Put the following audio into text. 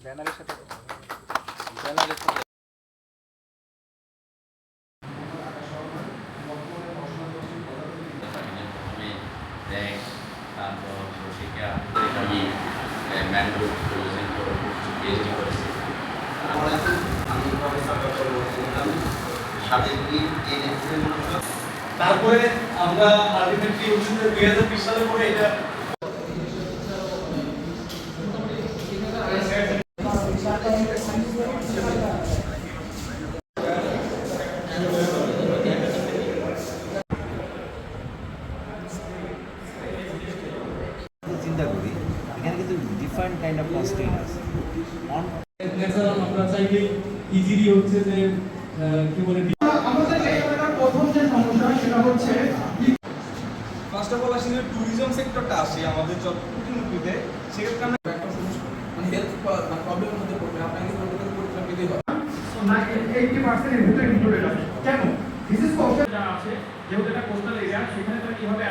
ব্যানারের সাথে তারপর শিক্ষা আমি ম্যানগ্রোভ ট্যুরিজম পিএইচডি করেছি। তারপরে আমরা আলটিমেটলি 2020 সালে পরে এটা চিন্তা করি এখানে কিন্তু ডিফারেন্ট কাইন্ড অফ কনস্ট্রেইন আছে ন্যাচারাল আমরা চাইলে ইজিলি হচ্ছে যে কি বলে আমাদের এখানকার প্রথম যে সমস্যা সেটা হচ্ছে ফার্স্ট অফ অল আসলে ট্যুরিজম সেক্টরটা আসে আমাদের চট্টগ্রামে সেক্ষেত্রে আমরা একটা সমস্যা মানে হেলথ প্রবলেমের মধ্যে পড়বে আপনাকে পরিবর্তন পরিচয় পেতে হবে। সো 80% এর ভিতরে ইনক্লুডেড আছে কেন দিস ইজ কোস্টাল যা আছে যেহেতু এটা কোস্টাল এরিয়া সেখানে তারা কিভাবে